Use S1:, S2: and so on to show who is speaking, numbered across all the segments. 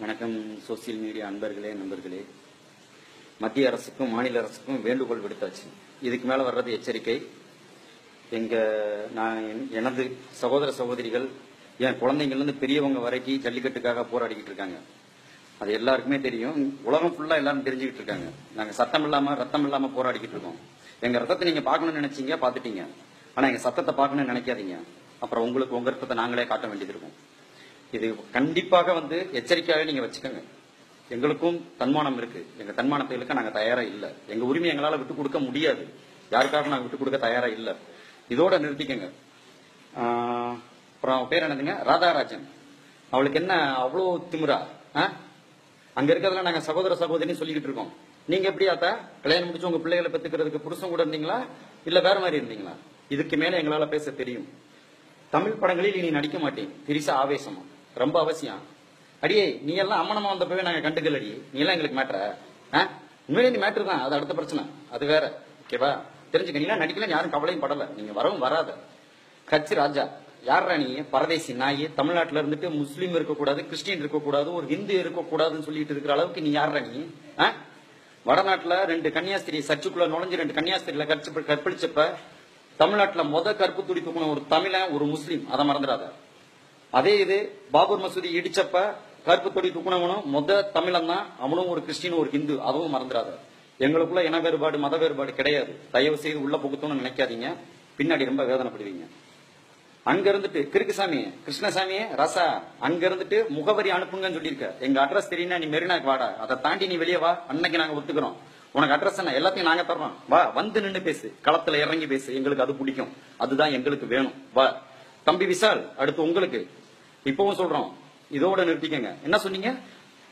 S1: வணக்கம் social media அன்பர்களே நண்பர்களே. மத்திய அரசுக்கும் மாநில அரசுக்கும் வேண்டுகோள் விடுத்தாச்சு. இதுக்கு மேல வர்றது எச்சரிக்கை. எனது சகோதர சகோதரிகள், என் குழந்தைங்கள்ல பெரியவங்க வரைக்கும் ஜல்லிக்கட்டுக்காக போராடிக்கிட்டு இருக்காங்க. அது எல்லாருக்குமே தெரியும். உலகம் ஃபுல்லா எல்லாரும் தெரிஞ்சுக்கிட்டு இருக்காங்க. நாங்க சத்தம் இல்லாம ரத்தம் இல்லாம போராடிக்கிட்டு இருக்கோம். எங்க ரத்தத்தை நீங்க பாக்கணும்னு நினைச்சீங்க, பாத்துட்டீங்க. ஆனா எங்க சத்தத்தை பார்க்கணும்னு நினைக்காதீங்க. அப்புறம் உங்களுக்கு உங்க ரத்தத்தை நாங்களே காட்ட வேண்டியது இருக்கும். இது கண்டிப்பாக எச்சரிக்கையாவே நீங்க வச்சுக்கோங்க. எங்களுக்கும் தன்மானம் இருக்கு. எங்க தன்மானத்தை இழுக்க நாங்க தயாரா இல்ல. எங்க உரிமை எங்களால விட்டு கொடுக்க முடியாது. யாருக்காக நாங்க விட்டு கொடுக்க தயாரா இல்ல. இதோட நிறுத்திக்கங்க. அப்புறம் பேர் என்னதுங்க, ராதாராஜன். அவளுக்கு என்ன அவ்வளவு திமிரா? அங்க இருக்கிறதுல நாங்க சகோதர சகோதரின்னு சொல்லிக்கிட்டு இருக்கோம். நீங்க எப்படி ஆத்தா கல்யாணம் முடிச்சு உங்க பிள்ளைகளை பெத்துக்கிறதுக்கு புருஷன் கூட இருந்தீங்களா, இல்ல வேற மாதிரி இருந்தீங்களா? இதுக்கு மேல எங்களால பேச தெரியும். தமிழ் படங்களில் இனி நடிக்க மாட்டேன். பெரிசா ஆவேசமா ரொம்ப அவசியம். அடியே நீ எல்லாம் அம்மனமா வந்தப்பவே நாங்க கண்டுக்கல. அடியே நீ எல்லாம் எங்களுக்கு மேட்ர உண்மையிலே நீ மேட்ரு தான். அது அடுத்த பிரச்சனை, அது வேற. ஓகேவா? தெரிஞ்சுக்க. நீ நடிக்கல, யாரும் கவலையும் படல. நீங்க வரவும் வராத. கட்சி ராஜா யாரா நீ? பரதேசி நாய். தமிழ்நாட்டுல இருந்துட்டு முஸ்லீம் இருக்கக்கூடாது, கிறிஸ்டின் இருக்கக்கூடாது, ஒரு ஹிந்து இருக்கக்கூடாதுன்னு சொல்லிட்டு இருக்கிற அளவுக்கு நீ யாரா நீ? வடநாட்டுல 2 கன்னியாஸ்திரி சர்ச்சுக்குள்ள நுழைஞ்சு 2 கன்னியாஸ்திரியில கற்பழிச்சப்ப தமிழ்நாட்டுல கற்பு துடிப்பு ஒரு தமிழன், ஒரு முஸ்லீம். அதை மறந்துடாத. அதே இது பாபர் மசூதி இடிச்சப்ப கருப்பு தொடி தூக்குனவனும் தமிழன் தான். அவனும் ஒரு கிறிஸ்டின், ஒரு ஹிந்து. அதுவும் மறந்துடாத. எங்களுக்குள்ள இன வேறுபாடு மத வேறுபாடு கிடையாது. தயவு செய்து உள்ள புகுத்தணும்னு நினைக்காதீங்க. பின்னாடி ரொம்ப வேதனைப்படுவீங்க. அங்க இருந்துட்டு கிருக்குசாமி, கிருஷ்ணசாமியே ரசா, அங்க இருந்துட்டு முகவரி அனுப்புங்கன்னு சொல்லியிருக்க. எங்க அட்ரஸ் தெரியும்னா நீ மெரினாக்கு வாடா. அதை தாண்டி நீ வெளியே வா. அன்னைக்கு நாங்க ஒத்துக்கிறோம். உனக்கு அட்ரஸ் என்ன எல்லாத்தையும் நாங்க தர்றோம். வா, வந்து நின்று பேசு, களத்துல இறங்கி பேசு. எங்களுக்கு அது பிடிக்கும். அதுதான் எங்களுக்கு வேணும். வா தம்பி விசால், அடுத்து உங்களுக்கு இப்பவும் சொல்றோம். இதோட நிறுத்திக்கங்க. என்ன சொன்னீங்க?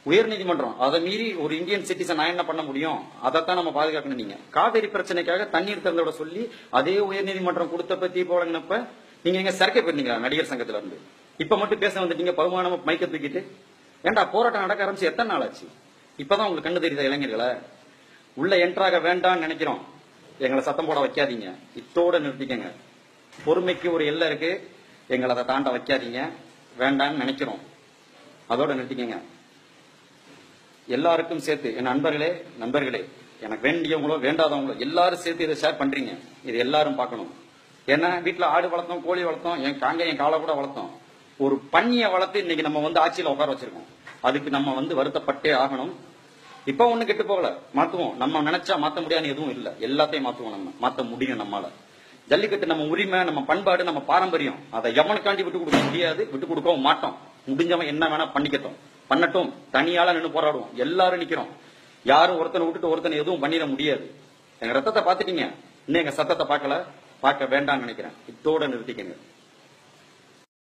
S1: உயர்நீதிமன்றம் அதை மீறி ஒரு இந்தியன் சிட்டிசன் நான் என்ன பண்ண முடியும்? அதைத்தான் நம்ம பாதுகாக்கணும். நீங்க காவேரி பிரச்சனைக்காக தண்ணீர் திறந்தோட சொல்லி அதே உயர்நீதிமன்றம் கொடுத்தப்ப தீர்ப்பு வழங்கினப்ப நீங்க எங்க சரக்கை போயிருந்தீங்க நடிகர் சங்கத்துல இருந்து. இப்ப மட்டும் பேச வந்துட்டீங்க பகுமானமா மைக்க தூக்கிட்டு. ஏண்டா போராட்டம் நடக்க ஆரம்பிச்சு எத்தனை நாள் ஆச்சு? இப்பதான் உங்களுக்கு கண்ணு தெரியுதா இளைஞர்களை? உள்ள என்ட்ராக வேண்டாம்னு நினைக்கிறோம். எங்களை சத்தம் போட வைக்காதீங்க. இத்தோட நிறுத்திக்கங்க. பொறுமைக்கு ஒரு எல்லை இருக்கு. எங்களை அதை தாண்ட வைக்காதீங்க. வேண்டான்னு நினைக்கிறோம். அதோட நிறுத்திக்கங்க. எல்லாருக்கும் சேர்த்து என் நண்பர்களே, எனக்கு வேண்டியவங்களோ வேண்டாதவங்களோ எல்லாரும் சேர்த்து இதை ஷேர் பண்றீங்க. இது எல்லாரும் பார்க்கணும். ஏன்னா வீட்டுல ஆடு வளர்த்தோம், கோழி வளர்த்தோம், என் காலை கூட வளர்த்தோம். ஒரு பன்னியை வளர்த்து இன்னைக்கு நம்ம ஆட்சியில உட்கார வச்சிருக்கோம். அதுக்கு நம்ம வருத்தப்பட்டே ஆகணும். இப்ப ஒண்ணு கெட்டு போகல, மாத்துவோம். நம்ம நினைச்சா மாத்த முடியாது எதுவும் இல்ல. எல்லாத்தையும் மாத்துவோம். நம்ம மாத்த முடியும். நம்மால ஜல்லிக்கட்டு நம்ம உரிமை, நம்ம பண்பாடு, நம்ம பாரம்பரியம். அதை எவனுக்காண்டி விட்டு கொடுக்க முடியாது, விட்டு கொடுக்கவும் மாட்டோம். முடிஞ்சவன் என்ன வேணா பண்ணட்டும். தனியால நின்று போராடுவோம். எல்லாரும் நிக்கிறோம். யாரும் ஒருத்தனை விட்டுட்டு ஒருத்தனை எதுவும் பண்ணிட முடியாது. எங்க ரத்தத்தை பாத்துட்டீங்க. இன்னும் எங்க சத்தத்தை பார்க்க வேண்டாம்னு நினைக்கிறேன். இதோட நிறுத்திக்கங்க.